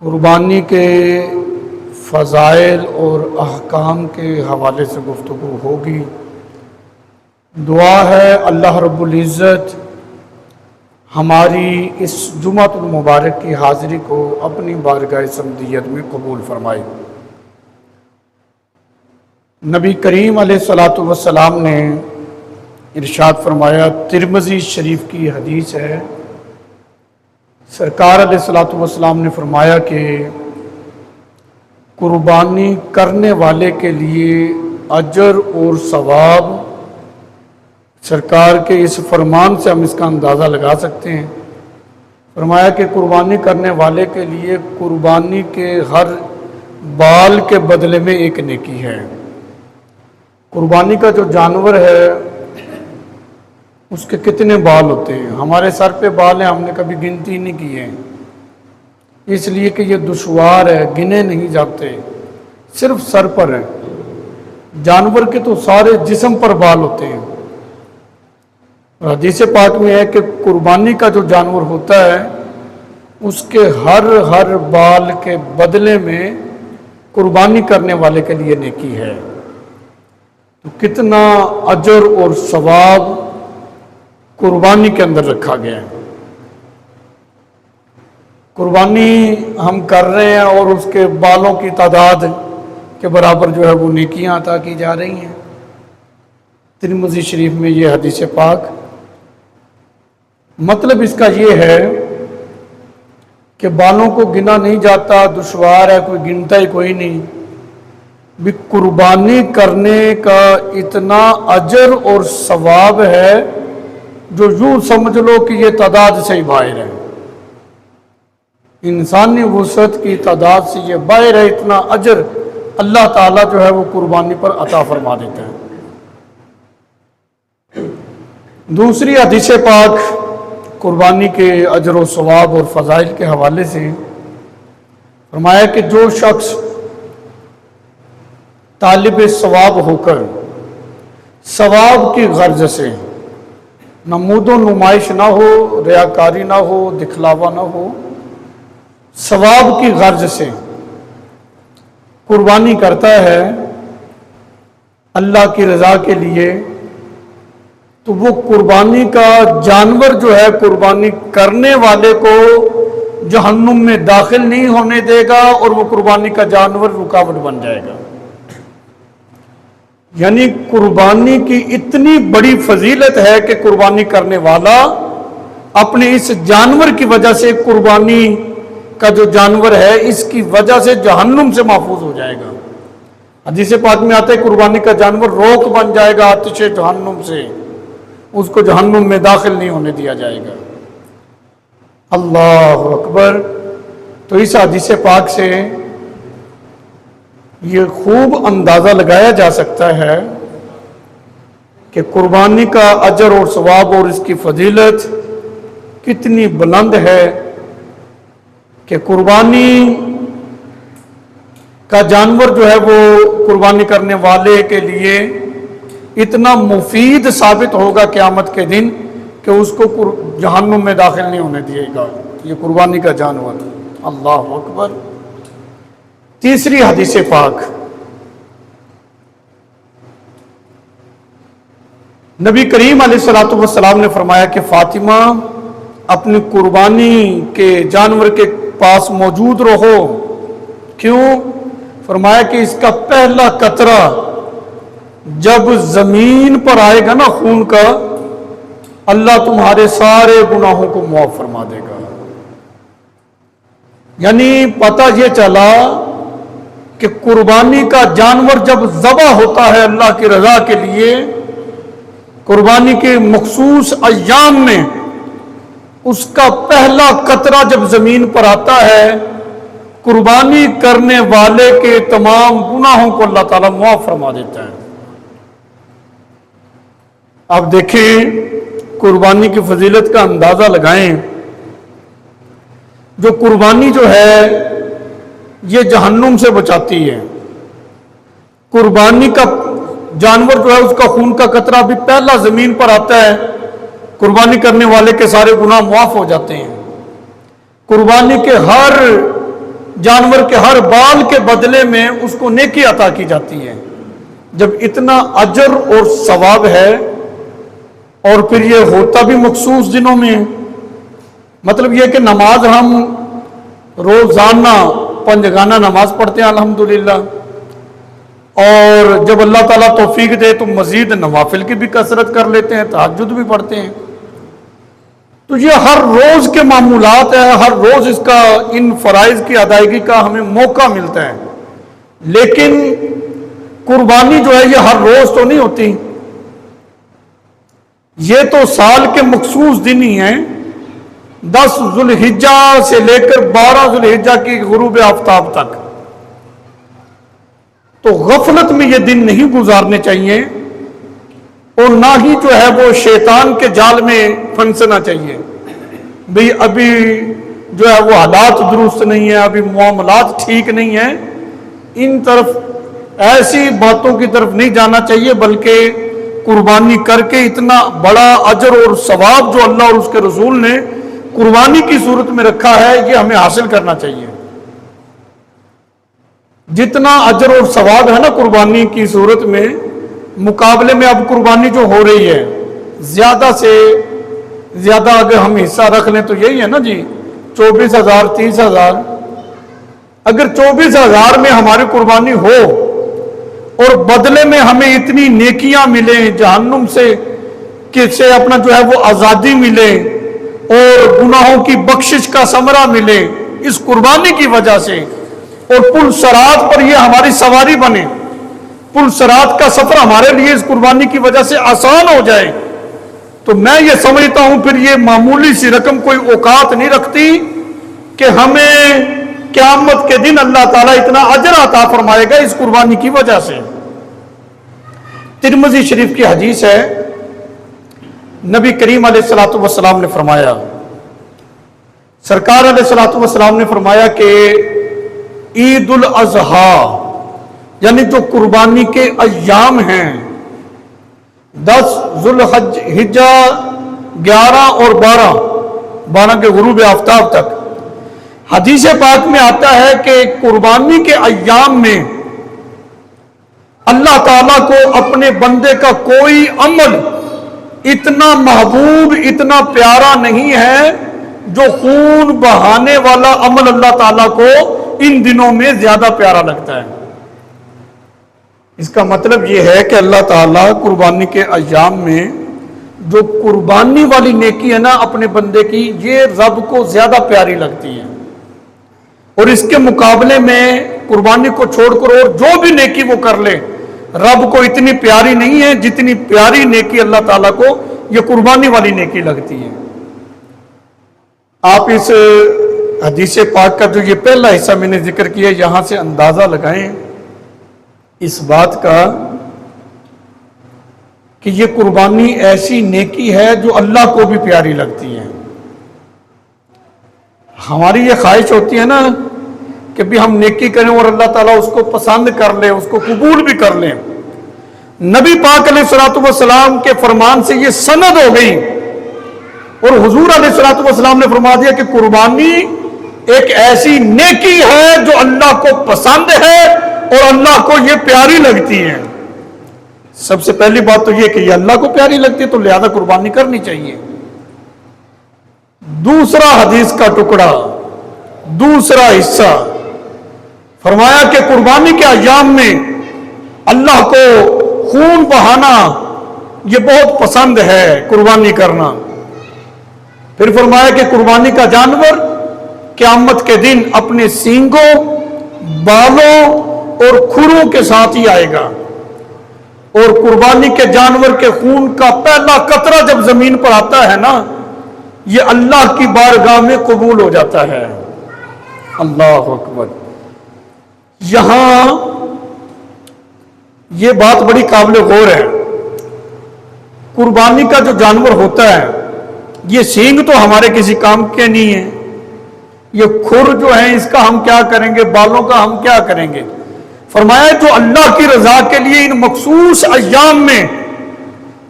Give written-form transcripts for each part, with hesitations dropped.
قربانی کے فضائل اور احکام کے حوالے سے گفتگو ہوگی۔ دعا ہے اللہ رب العزت ہماری اس جمعۃ المبارک کی حاضری کو اپنی بارگاہ صمدیت میں قبول فرمائے۔ نبی کریم علیہ الصلاۃ والسلام نے ارشاد فرمایا، ترمذی شریف کی حدیث ہے، سرکار علیہ الصلاۃ والسلام نے فرمایا کہ قربانی کرنے والے کے لیے اجر اور ثواب، سرکار کے اس فرمان سے ہم اس کا اندازہ لگا سکتے ہیں۔ فرمایا کہ قربانی کرنے والے کے لیے قربانی کے ہر بال کے بدلے میں ایک نیکی ہے۔ قربانی کا جو جانور ہے اس کے کتنے بال ہوتے ہیں؟ ہمارے سر پہ بال ہیں، ہم نے کبھی گنتی نہیں کی ہے، اس لیے کہ یہ دشوار ہے، گنے نہیں جاتے، صرف سر پر ہے۔ جانور کے تو سارے جسم پر بال ہوتے ہیں۔ حدیث پاک میں ہے کہ قربانی کا جو جانور ہوتا ہے اس کے ہر بال کے بدلے میں قربانی کرنے والے کے لیے نیکی ہے۔ تو کتنا اجر اور ثواب قربانی کے اندر رکھا گیا ہے۔ قربانی ہم کر رہے ہیں اور اس کے بالوں کی تعداد کے برابر جو ہے وہ نیکیاں عطا کی جا رہی ہیں۔ ترمذی شریف میں یہ حدیث پاک، مطلب اس کا یہ ہے کہ بالوں کو گنا نہیں جاتا، دشوار ہے، کوئی گنتا ہی کوئی نہیں بھی۔ قربانی کرنے کا اتنا اجر اور ثواب ہے جو یوں سمجھ لو کہ یہ تعداد سے ہی باہر ہے، انسانی وسعت کی تعداد سے یہ باہر ہے۔ اتنا اجر اللہ تعالیٰ جو ہے وہ قربانی پر عطا فرما دیتا ہے۔ دوسری حدیث پاک قربانی کے اجر و ثواب اور فضائل کے حوالے سے فرمایا کہ جو شخص طالب ثواب ہو کر ثواب کی غرض سے، نمود و نمائش نہ ہو، ریاکاری نہ ہو، دکھلاوا نہ ہو، ثواب کی غرض سے قربانی کرتا ہے اللہ کی رضا کے لیے، تو وہ قربانی کا جانور جو ہے قربانی کرنے والے کو جہنم میں داخل نہیں ہونے دے گا اور وہ قربانی کا جانور رکاوٹ بن جائے گا۔ یعنی قربانی کی اتنی بڑی فضیلت ہے کہ قربانی کرنے والا اپنے اس جانور کی وجہ سے، قربانی کا جو جانور ہے اس کی وجہ سے جہنم سے محفوظ ہو جائے گا۔ حدیث پاک میں آتا ہے قربانی کا جانور روک بن جائے گا آتش جہنم سے، اس کو جہنم میں داخل نہیں ہونے دیا جائے گا۔ اللہ اکبر۔ تو اس حدیث پاک سے یہ خوب اندازہ لگایا جا سکتا ہے کہ قربانی کا اجر اور ثواب اور اس کی فضیلت کتنی بلند ہے، کہ قربانی کا جانور جو ہے وہ قربانی کرنے والے کے لیے اتنا مفید ثابت ہوگا قیامت کے دن کہ اس کو جہنم میں داخل نہیں ہونے دے گا یہ قربانی کا جانور۔ اللہ اکبر۔ تیسری حدیث پاک، نبی کریم علیہ الصلوۃ والسلام نے فرمایا کہ فاطمہ اپنی قربانی کے جانور کے پاس موجود رہو۔ کیوں؟ فرمایا کہ اس کا پہلا قطرہ جب زمین پر آئے گا نا خون کا، اللہ تمہارے سارے گناہوں کو معاف فرما دے گا۔ یعنی پتہ یہ چلا کہ قربانی کا جانور جب ذبح ہوتا ہے اللہ کی رضا کے لیے، قربانی کے مخصوص ایام میں اس کا پہلا قطرہ جب زمین پر آتا ہے، قربانی کرنے والے کے تمام گناہوں کو اللہ تعالیٰ معاف فرما دیتا ہے۔ اب دیکھیں قربانی کی فضیلت کا اندازہ لگائیں۔ جو قربانی جو ہے یہ جہنم سے بچاتی ہے۔ قربانی کا جانور جو ہے اس کا خون کا قطرہ بھی پہلا زمین پر آتا ہے، قربانی کرنے والے کے سارے گناہ معاف ہو جاتے ہیں۔ قربانی کے ہر جانور کے ہر بال کے بدلے میں اس کو نیکی عطا کی جاتی ہے۔ جب اتنا اجر اور ثواب ہے اور پھر یہ ہوتا بھی مخصوص دنوں میں، مطلب یہ کہ نماز ہم روزانہ پنجگانہ نماز پڑھتے ہیں الحمدللہ، اور جب اللہ تعالیٰ توفیق دے تو مزید نوافل کی بھی کثرت کر لیتے ہیں، تہجد بھی پڑھتے ہیں۔ تو یہ ہر روز کے معمولات ہیں، ہر روز اس کا ان فرائض کی ادائیگی کا ہمیں موقع ملتا ہے، لیکن قربانی جو ہے یہ ہر روز تو نہیں ہوتی، یہ تو سال کے مخصوص دن ہی ہیں، 10 ذو الحجہ سے لے کر 12 ذو الحجہ کی غروب آفتاب تک۔ تو غفلت میں یہ دن نہیں گزارنے چاہیے، اور نہ ہی جو ہے وہ شیطان کے جال میں پھنسنا چاہیے، بھئی ابھی جو ہے وہ حالات درست نہیں ہیں، ابھی معاملات ٹھیک نہیں ہیں، ان طرف ایسی باتوں کی طرف نہیں جانا چاہیے، بلکہ قربانی کر کے اتنا بڑا اجر اور ثواب جو اللہ اور اس کے رسول نے قربانی کی صورت میں رکھا ہے، یہ ہمیں حاصل کرنا چاہیے۔ جتنا اجر اور ثواب ہے نا قربانی کی صورت میں، مقابلے میں اب قربانی جو ہو رہی ہے زیادہ سے زیادہ اگر ہم حصہ رکھ لیں تو یہی ہے نا جی 24,000 30,000۔ اگر 24,000 میں ہماری قربانی ہو اور بدلے میں ہمیں اتنی نیکیاں ملیں، جہنم سے اپنا جو ہے وہ آزادی ملے اور گناہوں کی بخشش کا ثمرہ ملے اس قربانی کی وجہ سے، اور پل صراط پر یہ ہماری سواری بنے، پل صراط کا سفر ہمارے لیے اس قربانی کی وجہ سے آسان ہو جائے، تو میں یہ سمجھتا ہوں پھر یہ معمولی سی رقم کوئی اوقات نہیں رکھتی کہ ہمیں قیامت کے دن اللہ تعالیٰ اتنا اجر عطا فرمائے گا اس قربانی کی وجہ سے۔ ترمذی شریف کی حدیث ہے، نبی کریم علیہ الصلوۃ والسلام نے فرمایا، سرکار علیہ الصلوۃ والسلام نے فرمایا کہ عید الاضحیٰ یعنی جو قربانی کے ایام ہیں 10 ذو الحجہ 11 اور 12 کے غروب آفتاب تک، حدیث پاک میں آتا ہے کہ قربانی کے ایام میں اللہ تعالیٰ کو اپنے بندے کا کوئی عمل اتنا محبوب اتنا پیارا نہیں ہے جو خون بہانے والا عمل اللہ تعالیٰ کو ان دنوں میں زیادہ پیارا لگتا ہے۔ اس کا مطلب یہ ہے کہ اللہ تعالیٰ قربانی کے ایام میں جو قربانی والی نیکی ہے نا اپنے بندے کی، یہ رب کو زیادہ پیاری لگتی ہے، اور اس کے مقابلے میں قربانی کو چھوڑ کر اور جو بھی نیکی وہ کر لے رب کو اتنی پیاری نہیں ہے جتنی پیاری نیکی اللہ تعالیٰ کو یہ قربانی والی نیکی لگتی ہے۔ آپ اس حدیث پاک کا جو یہ پہلا حصہ میں نے ذکر کیا یہاں سے اندازہ لگائیں اس بات کا کہ یہ قربانی ایسی نیکی ہے جو اللہ کو بھی پیاری لگتی ہے۔ ہماری یہ خواہش ہوتی ہے نا کہ بھی ہم نیکی کریں اور اللہ تعالیٰ اس کو پسند کر لے، اس کو قبول بھی کر لیں۔ نبی پاک علیہ الصلوۃ والسلام کے فرمان سے یہ سند ہو گئی، اور حضور علیہ الصلوۃ والسلام نے فرما دیا کہ قربانی ایک ایسی نیکی ہے جو اللہ کو پسند ہے اور اللہ کو یہ پیاری لگتی ہے۔ سب سے پہلی بات تو یہ کہ یہ اللہ کو پیاری لگتی ہے تو لہذا قربانی کرنی چاہیے۔ دوسرا حدیث کا ٹکڑا، دوسرا حصہ فرمایا کہ قربانی کے ایام میں اللہ کو خون بہانا یہ بہت پسند ہے قربانی کرنا۔ پھر فرمایا کہ قربانی کا جانور قیامت کے دن اپنے سینگوں، بالوں اور کھروں کے ساتھ ہی آئے گا، اور قربانی کے جانور کے خون کا پہلا قطرہ جب زمین پر آتا ہے نا یہ اللہ کی بارگاہ میں قبول ہو جاتا ہے۔ اللہ اکبر۔ یہاں یہ بات بڑی قابل غور ہے، قربانی کا جو جانور ہوتا ہے یہ سینگ تو ہمارے کسی کام کے نہیں ہیں، یہ کھر جو ہیں اس کا ہم کیا کریں گے، بالوں کا ہم کیا کریں گے۔ فرمایا جو اللہ کی رضا کے لیے ان مخصوص ایام میں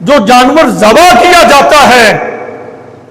جو جانور ذبح کیا جاتا ہے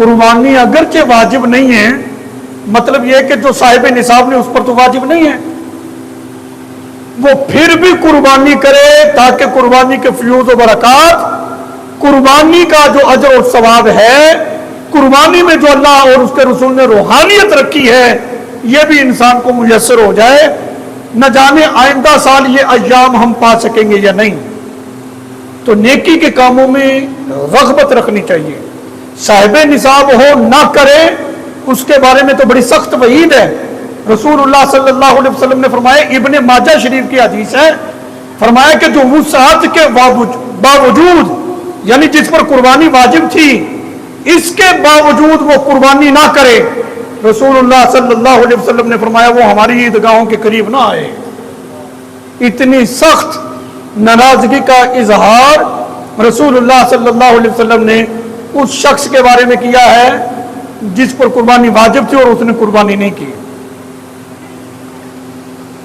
قربانی اگرچہ واجب نہیں ہے، مطلب یہ کہ جو صاحب نصاب نے اس پر تو واجب نہیں ہے، وہ پھر بھی قربانی کرے تاکہ قربانی کے فیوز و برکات، قربانی کا جو اجر و ثواب ہے، قربانی میں جو اللہ اور اس کے رسول نے روحانیت رکھی ہے، یہ بھی انسان کو میسر ہو جائے۔ نہ جانے آئندہ سال یہ ایام ہم پا سکیں گے یا نہیں۔ تو نیکی کے کاموں میں رغبت رکھنی چاہیے۔ صاحب نصاب ہو نہ کرے، اس کے بارے میں تو بڑی سخت وعید ہے۔ رسول اللہ صلی اللہ علیہ وسلم نے فرمایا، ابن ماجہ شریف کی حدیث ہے، فرمایا کہ جو وسعت کے باوجود، یعنی جس پر قربانی واجب تھی، اس کے باوجود وہ قربانی نہ کرے، رسول اللہ صلی اللہ علیہ وسلم نے فرمایا وہ ہماری عیدگاہوں کے قریب نہ آئے۔ اتنی سخت ناراضگی کا اظہار رسول اللہ صلی اللہ علیہ وسلم نے اس شخص کے بارے میں کیا ہے جس پر قربانی واجب تھی اور اس نے قربانی نہیں کی۔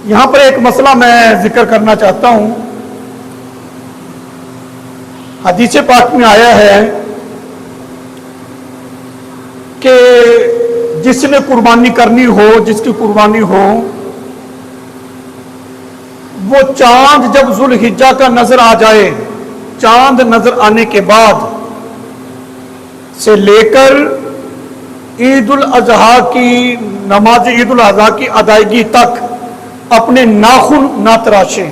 یہاں پر ایک مسئلہ میں ذکر کرنا چاہتا ہوں۔ حدیث پاک میں آیا ہے کہ جس نے قربانی کرنی ہو، جس کی قربانی ہو، وہ چاند جب ذوالحجہ کا نظر آ جائے، چاند نظر آنے کے بعد سے لے کر عید الاضحیٰ کی نماز عید الاضحیٰ کی ادائیگی تک اپنے ناخن نہ تراشیں،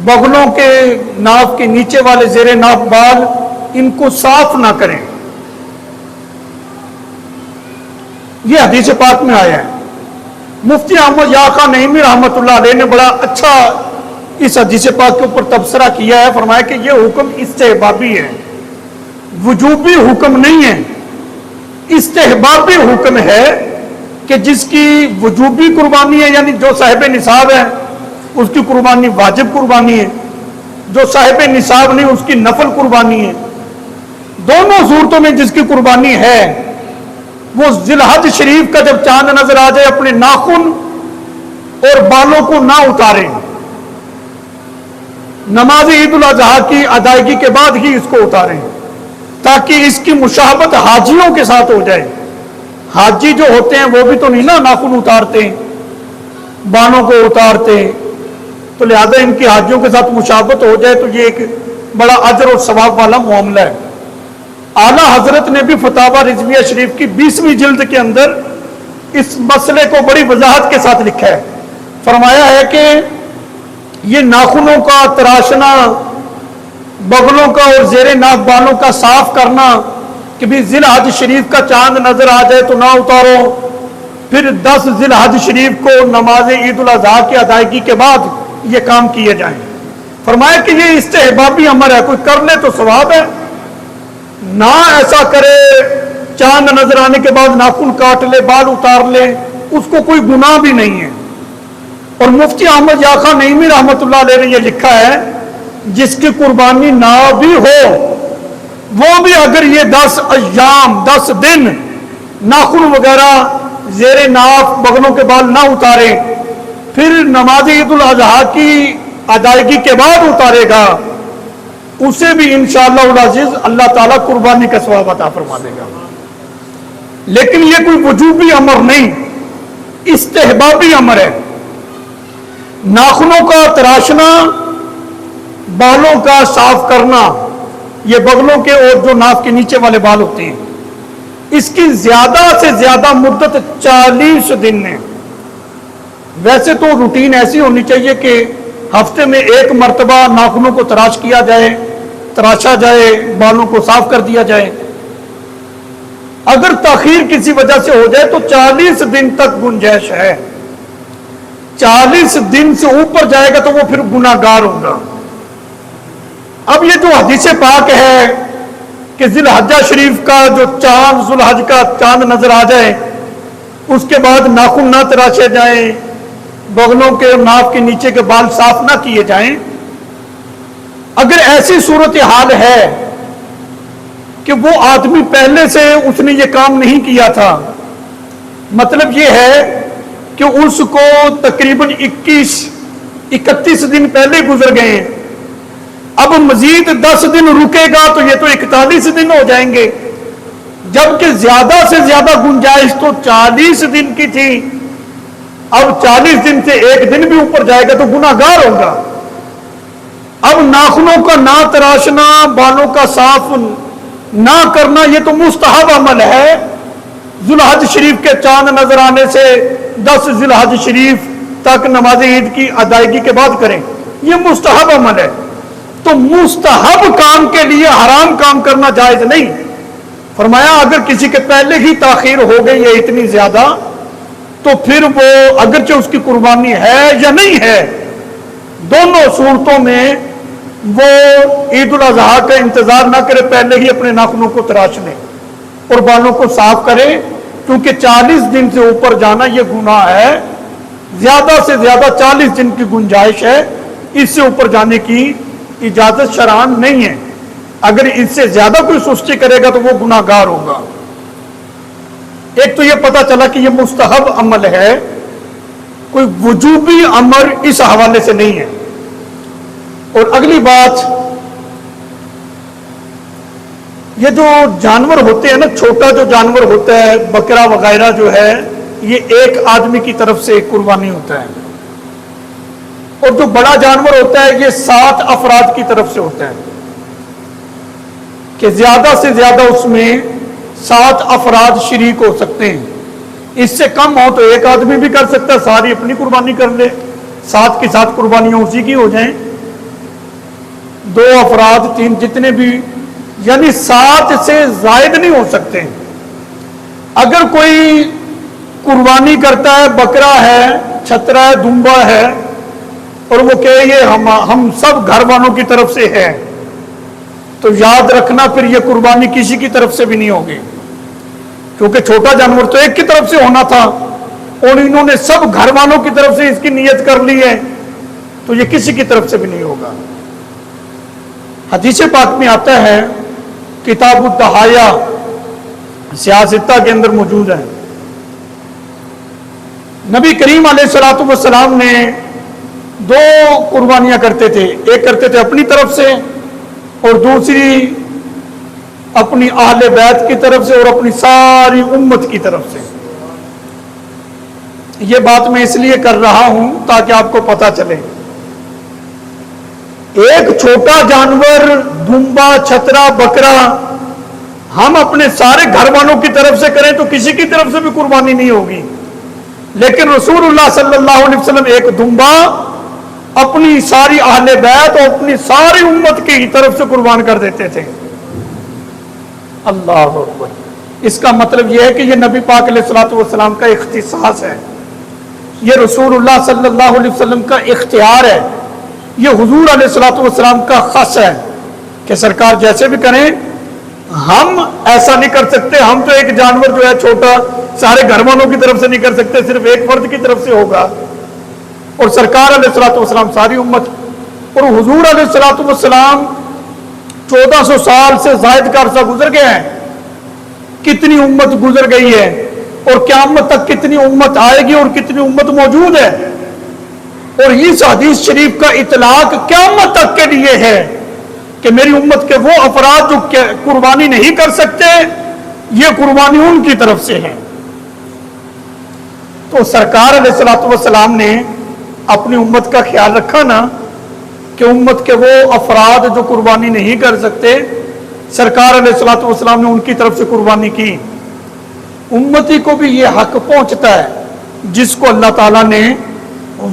بغلوں کے ناف کے نیچے والے زیر ناف بال ان کو صاف نہ کریں۔ یہ حدیث پاک میں آیا ہے۔ مفتی احمد یاقا نعیمی رحمۃ اللہ علیہ نے بڑا اچھا اس حدیث پاک کے اوپر تبصرہ کیا ہے۔ فرمایا کہ یہ حکم استحبابی ہے، وجوبی حکم نہیں ہے، استحبابی حکم ہے کہ جس کی وجوبی قربانی ہے، یعنی جو صاحب نصاب ہے اس کی قربانی واجب قربانی ہے، جو صاحب نصاب نہیں اس کی نفل قربانی ہے۔ دونوں صورتوں میں جس کی قربانی ہے وہ ذی الحج شریف کا جب چاند نظر آ جائے اپنے ناخن اور بالوں کو نہ اتارے، نماز عید الاضحیٰ کی ادائیگی کے بعد ہی اس کو اتاریں تاکہ اس کی مشابہت حاجیوں کے ساتھ ہو جائے۔ حاجی جو ہوتے ہیں وہ بھی تو نہیں نا ناخن اتارتے، بالوں کو اتارتے، تو لہذا ان کی حاجیوں کے ساتھ مشابہت ہو جائے تو یہ ایک بڑا اجر اور ثواب والا معاملہ ہے۔ اعلیٰ حضرت نے بھی فتاوی رضویہ شریف کی 20ویں جلد کے اندر اس مسئلے کو بڑی وضاحت کے ساتھ لکھا ہے۔ فرمایا ہے کہ یہ ناخنوں کا تراشنا، بغلوں کا اور زیر ناف بالوں کا صاف کرنا کہ بھی ذی الحج شریف کا چاند نظر آ جائے تو نہ اتارو، پھر 10 ذی الحج شریف کو نماز عید الاضحیٰ کی ادائیگی کے بعد یہ کام کیے جائیں۔ فرمایا کہ یہ استحبابی امر ہے، کوئی کر لے تو ثواب ہے، نہ ایسا کرے چاند نظر آنے کے بعد ناخن کاٹ لے، بال اتار لے، اس کو کوئی گناہ بھی نہیں ہے۔ اور مفتی احمد یاقا نعیمی رحمۃ اللہ علیہ نے یہ لکھا ہے جس کی قربانی نہ بھی ہو وہ بھی اگر یہ 10 ایام 10 دن ناخن وغیرہ زیر ناف بغلوں کے بال نہ اتارے، پھر نماز عید الاضحیٰ کی ادائیگی کے بعد اتارے گا، اسے بھی انشاءاللہ العزیز اللہ تعالیٰ قربانی کا ثواب عطا فرما دے گا۔ لیکن یہ کوئی وجوبی امر نہیں، استحبابی امر ہے۔ ناخنوں کا تراشنا، بالوں کا صاف کرنا، یہ بغلوں کے اور جو ناف کے نیچے والے بال ہوتے ہیں، اس کی زیادہ سے زیادہ مدت 40 دن ہے۔ ویسے تو روٹین ایسی ہونی چاہیے کہ ہفتے میں 1 مرتبہ ناخنوں کو تراش کیا جائے، تراشا جائے، بالوں کو صاف کر دیا جائے۔ اگر تاخیر کسی وجہ سے ہو جائے تو 40 دن تک گنجائش ہے۔ 40 دن سے اوپر جائے گا تو وہ پھر گناہگار ہوگا۔ اب یہ جو حدیث پاک ہے کہ ذی الحجہ شریف کا جو چاند، ذو الحج کا چاند نظر آ جائے اس کے بعد ناخن نہ تراشے جائیں، بغلوں کے اور ناف کے نیچے کے بال صاف نہ کیے جائیں، اگر ایسی صورتحال ہے کہ وہ آدمی پہلے سے اس نے یہ کام نہیں کیا تھا، مطلب یہ ہے کہ اس کو تقریباً 31 دن پہلے گزر گئے ہیں، اب مزید 10 دن رکے گا تو یہ تو 41 دن ہو جائیں گے، جبکہ زیادہ سے زیادہ گنجائش تو 40 دن کی تھی، اب 40 دن سے ایک دن بھی اوپر جائے گا تو گناہ گار ہوگا۔ اب ناخنوں کا نہ تراشنا، بالوں کا صاف نہ کرنا، یہ تو مستحب عمل ہے۔ ذو الحج شریف کے چاند نظر آنے سے 10 ذو الحج شریف تک نماز عید کی ادائیگی کے بعد کریں، یہ مستحب عمل ہے۔ تو مستحب کام کے لیے حرام کام کرنا جائز نہیں۔ فرمایا اگر کسی کے پہلے ہی تاخیر ہو گئی ہے اتنی زیادہ، تو پھر وہ اگرچہ اس کی قربانی ہے یا نہیں ہے، دونوں صورتوں میں وہ عید الاضحیٰ کا انتظار نہ کرے، پہلے ہی اپنے ناخنوں کو تراش لے اور بالوں کو صاف کرے، کیونکہ 40 دن سے اوپر جانا یہ گناہ ہے۔ زیادہ سے زیادہ 40 دن کی گنجائش ہے، اس سے اوپر جانے کی اجازت شرعاً نہیں ہے۔ اگر اس سے زیادہ کوئی سستی کرے گا تو وہ گناہ گار ہوگا۔ ایک تو یہ پتہ چلا کہ یہ مستحب عمل ہے، کوئی وجوبی امر اس حوالے سے نہیں ہے۔ اور اگلی بات، یہ جو جانور ہوتے ہیں نا، چھوٹا جو جانور ہوتا ہے بکرا وغیرہ جو ہے، یہ ایک آدمی کی طرف سے قربانی ہوتا ہے، اور جو بڑا جانور ہوتا ہے یہ 7 افراد کی طرف سے ہوتا ہے، کہ زیادہ سے زیادہ اس میں 7 افراد شریک ہو سکتے ہیں۔ اس سے کم ہو تو ایک آدمی بھی کر سکتا ہے، ساری اپنی قربانی کر لے، 7 کی 7 قربانیاں اسی کی ہو جائیں، 2 افراد 3 جتنے بھی، یعنی 7 سے زائد نہیں ہو سکتے۔ اگر کوئی قربانی کرتا ہے، بکرا ہے، چھترا ہے، دمبا ہے، اور وہ کہے یہ ہم سب گھر والوں کی طرف سے ہے، تو یاد رکھنا پھر یہ قربانی کسی کی طرف سے بھی نہیں ہوگی، کیونکہ چھوٹا جانور تو ایک کی طرف سے ہونا تھا، اور انہوں نے سب گھر والوں کی طرف سے اس کی نیت کر لی ہے، تو یہ کسی کی طرف سے بھی نہیں ہوگا۔ حدیث پاک میں آتا ہے، کتاب الضحایا سیاستہ کے اندر موجود ہے، نبی کریم علیہ الصلوۃ والسلام نے 2 قربانیاں کرتے تھے، ایک کرتے تھے اپنی طرف سے اور دوسری اپنی اہل بیت کی طرف سے اور اپنی ساری امت کی طرف سے۔ یہ بات میں اس لیے کر رہا ہوں تاکہ آپ کو پتہ چلے، ایک چھوٹا جانور دمبا، چھترا، بکرا ہم اپنے سارے گھر والوں کی طرف سے کریں تو کسی کی طرف سے بھی قربانی نہیں ہوگی، لیکن رسول اللہ صلی اللہ علیہ وسلم ایک دمبا اپنی ساری اہل بیت اور اپنی ساری امت کی طرف سے قربان کر دیتے تھے۔ اللہ اکبر۔ اس کا مطلب یہ ہے کہ یہ نبی پاک علیہ الصلوۃ والسلام کا اختصاص ہے، یہ رسول اللہ صلی اللہ علیہ وسلم کا اختیار ہے، یہ حضور علیہ الصلوۃ والسلام کا خاص ہے کہ سرکار جیسے بھی کریں، ہم ایسا نہیں کر سکتے۔ ہم تو ایک جانور جو ہے چھوٹا سارے گھر والوں کی طرف سے نہیں کر سکتے، صرف ایک فرد کی طرف سے ہوگا، اور سرکار علیہ الصلوۃ والسلام ساری امت، اور حضور علیہ الصلوۃ والسلام 1400 سال سے زائد کا عرصہ گزر گیا ہے، کتنی امت گزر گئی ہے، اور قیامت تک کتنی امت آئے گی اور کتنی امت موجود ہے، اور اس حدیث شریف کا اطلاق قیامت تک کے لیے ہے کہ میری امت کے وہ افراد جو قربانی نہیں کر سکتے، یہ قربانی ان کی طرف سے ہے۔ تو سرکار علیہ الصلوۃ والسلام نے اپنی امت کا خیال رکھا نا، کہ امت کے وہ افراد جو قربانی نہیں کر سکتے، سرکار علیہ الصلوۃ والسلام نے ان کی طرف سے قربانی کی۔ امتی کو بھی یہ حق پہنچتا ہے، جس کو اللہ تعالیٰ نے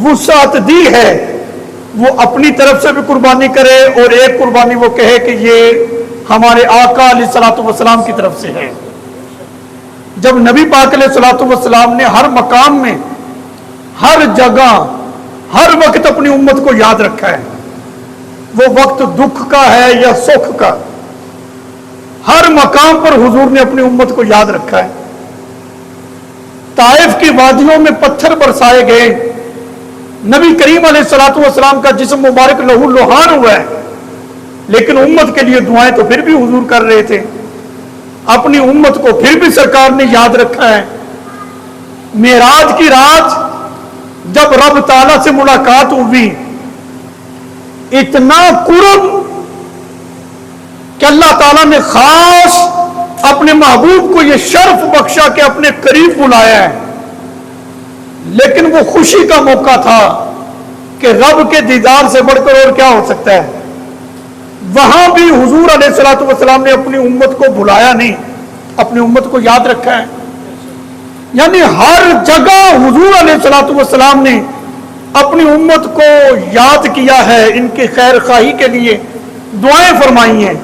وسعت دی ہے وہ اپنی طرف سے بھی قربانی کرے، اور ایک قربانی وہ کہے کہ یہ ہمارے آقا علیہ الصلوۃ والسلام کی طرف سے ہے۔ جب نبی پاک علیہ الصلوۃ والسلام نے ہر مقام میں، ہر جگہ، ہر وقت اپنی امت کو یاد رکھا ہے، وہ وقت دکھ کا ہے یا سکھ کا، ہر مقام پر حضور نے اپنی امت کو یاد رکھا ہے۔ طائف کی وادیوں میں پتھر برسائے گئے، نبی کریم علیہ الصلوۃ والسلام کا جسم مبارک لہو لہان ہوا ہے، لیکن امت کے لیے دعائیں تو پھر بھی حضور کر رہے تھے، اپنی امت کو پھر بھی سرکار نے یاد رکھا ہے۔ معراج کی رات جب رب تعالیٰ سے ملاقات ہوئی، اتنا قرب کہ اللہ تعالیٰ نے خاص اپنے محبوب کو یہ شرف بخشا کہ اپنے قریب بلایا ہے، لیکن وہ خوشی کا موقع تھا کہ رب کے دیدار سے بڑھ کر اور کیا ہو سکتا ہے۔ وہاں بھی حضور علیہ الصلوۃ والسلام نے اپنی امت کو بھلایا نہیں، اپنی امت کو یاد رکھا ہے۔ یعنی ہر جگہ حضور علیہ الصلوۃ والسلام نے اپنی امت کو یاد کیا ہے، ان کی خیر خواہی کے لیے دعائیں فرمائی ہیں۔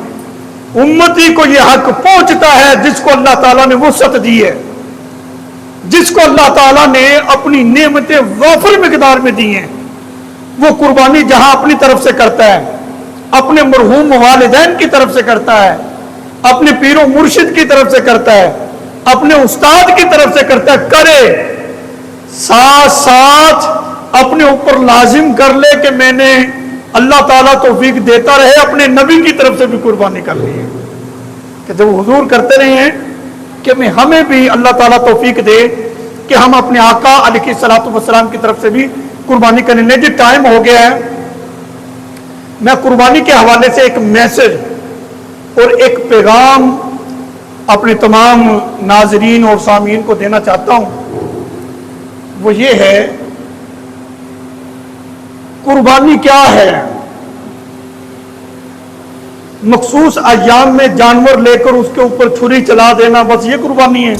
امتی کو یہ حق پہنچتا ہے جس کو اللہ تعالیٰ نے وسعت دی ہے، جس کو اللہ تعالیٰ نے اپنی نعمتیں وافر مقدار میں دی ہیں، وہ قربانی جہاں اپنی طرف سے کرتا ہے، اپنے مرحوم والدین کی طرف سے کرتا ہے، اپنے پیر و مرشد کی طرف سے کرتا ہے، اپنے استاد کی طرف سے کرتا ہے، کرے ساتھ ساتھ اپنے اوپر لازم کر لے کہ میں نے اللہ تعالیٰ توفیق دیتا رہے اپنے نبی کی طرف سے بھی قربانی کر لی ہے، کہ جب حضور کرتے رہے ہیں کہ ہمیں بھی اللہ تعالیٰ توفیق دے کہ ہم اپنے آقا علیہ الصلوۃ والسلام کی طرف سے بھی قربانی کریں۔ جی ٹائم ہو گیا ہے، میں قربانی کے حوالے سے ایک میسج اور ایک پیغام اپنے تمام ناظرین اور سامعین کو دینا چاہتا ہوں۔ وہ یہ ہے، قربانی کیا ہے؟ مخصوص ایام میں جانور لے کر اس کے اوپر چھری چلا دینا، بس یہ قربانی ہے؟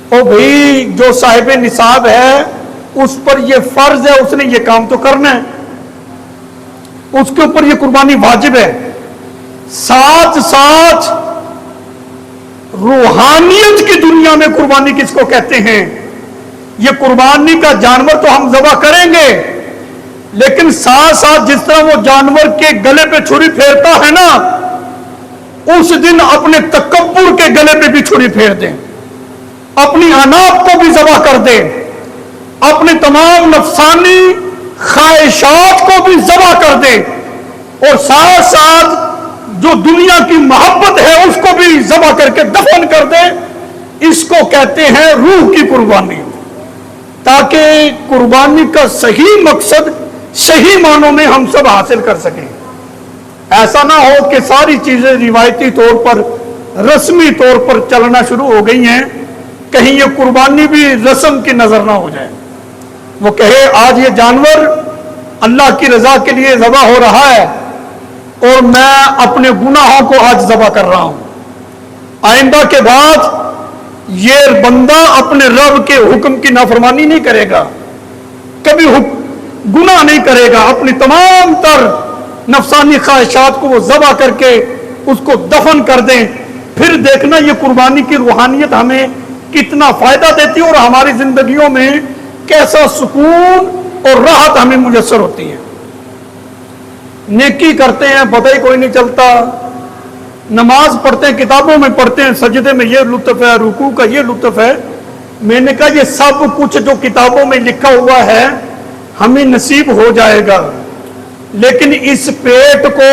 او بھائی، جو صاحب نصاب ہے اس پر یہ فرض ہے، اس نے یہ کام تو کرنا ہے، اس کے اوپر یہ قربانی واجب ہے۔ ساتھ ساتھ روحانیت کی دنیا میں قربانی کس کو کہتے ہیں؟ یہ قربانی کا جانور تو ہم ذبح کریں گے، لیکن ساتھ ساتھ جس طرح وہ جانور کے گلے پہ چھری پھیرتا ہے نا، اس دن اپنے تکبر کے گلے پہ بھی چھری پھیر دیں، اپنی اناپ کو بھی ذبح کر دیں، اپنے تمام نفسانی خواہشات کو بھی ذبح کر دیں، اور ساتھ ساتھ جو دنیا کی محبت ہے اس کو بھی ذبح کر کے دفن کر دیں۔ اس کو کہتے ہیں روح کی قربانی، تاکہ قربانی کا صحیح مقصد صحیح معنوں میں ہم سب حاصل کر سکیں۔ ایسا نہ ہو کہ ساری چیزیں روایتی طور پر، رسمی طور پر چلنا شروع ہو گئی ہیں، کہیں یہ قربانی بھی رسم کی نظر نہ ہو جائے۔ وہ کہے آج یہ جانور اللہ کی رضا کے لیے ذبح ہو رہا ہے اور میں اپنے گناہوں کو آج ذبح کر رہا ہوں، آئندہ کے بعد یہ بندہ اپنے رب کے حکم کی نافرمانی نہیں کرے گا، کبھی گناہ نہیں کرے گا، اپنی تمام تر نفسانی خواہشات کو وہ ذبح کر کے اس کو دفن کر دیں۔ پھر دیکھنا یہ قربانی کی روحانیت ہمیں کتنا فائدہ دیتی ہے اور ہماری زندگیوں میں کیسا سکون اور راحت ہمیں میسر ہوتی ہے۔ نیکی کرتے ہیں پتہ ہی کوئی نہیں چلتا، نماز پڑھتے ہیں کتابوں میں پڑھتے ہیں، سجدے میں یہ لطف ہے، رکوع کا یہ لطف ہے۔ میں نے کہا یہ سب کچھ جو کتابوں میں لکھا ہوا ہے ہمیں نصیب ہو جائے گا، لیکن اس پیٹ کو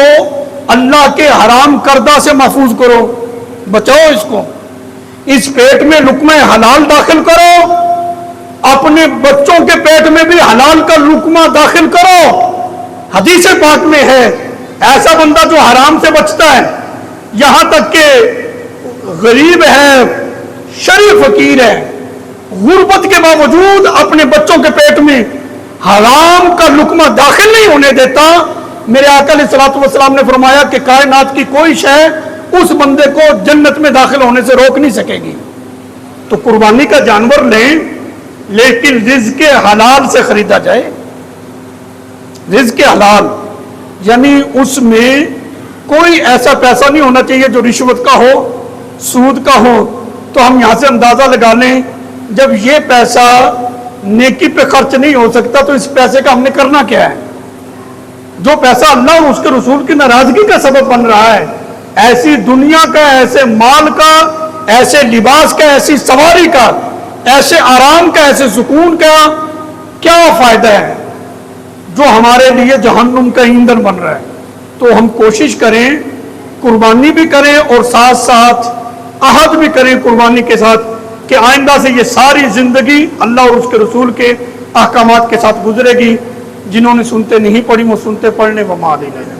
اللہ کے حرام کردہ سے محفوظ کرو، بچاؤ اس کو، اس پیٹ میں لقمہ حلال داخل کرو، اپنے بچوں کے پیٹ میں بھی حلال کا لقمہ داخل کرو۔ حدیث پاک میں ہے ایسا بندہ جو حرام سے بچتا ہے، یہاں تک کہ غریب ہے، شریف فقیر ہے، غربت کے باوجود اپنے بچوں کے پیٹ میں حرام کا لقمہ داخل نہیں ہونے دیتا، میرے آقا علیہ الصلوۃ والسلام نے فرمایا کہ کائنات کی کوئی شے اس بندے کو جنت میں داخل ہونے سے روک نہیں سکے گی۔ تو قربانی کا جانور لیں، لیکن رزق حلال سے خریدا جائے، رزق حلال، یعنی اس میں کوئی ایسا پیسہ نہیں ہونا چاہیے جو رشوت کا ہو، سود کا ہو۔ تو ہم یہاں سے اندازہ لگا لیں، جب یہ پیسہ نیکی پہ خرچ نہیں ہو سکتا تو اس پیسے کا ہم نے کرنا کیا ہے؟ جو پیسہ اللہ اور اس کے رسول کی ناراضگی کا سبب بن رہا ہے، ایسی دنیا کا، ایسے مال کا، ایسے لباس کا، ایسی سواری کا، ایسے آرام کا، ایسے سکون کا کیا فائدہ ہے جو ہمارے لیے جہنم کا ایندھن بن رہا ہے؟ تو ہم کوشش کریں، قربانی بھی کریں اور ساتھ ساتھ عہد بھی کریں قربانی کے ساتھ کہ آئندہ سے یہ ساری زندگی اللہ اور اس کے رسول کے احکامات کے ساتھ گزرے گی۔ جنہوں نے سنتے نہیں پڑھی وہ سنتے پڑھنے وما علینا۔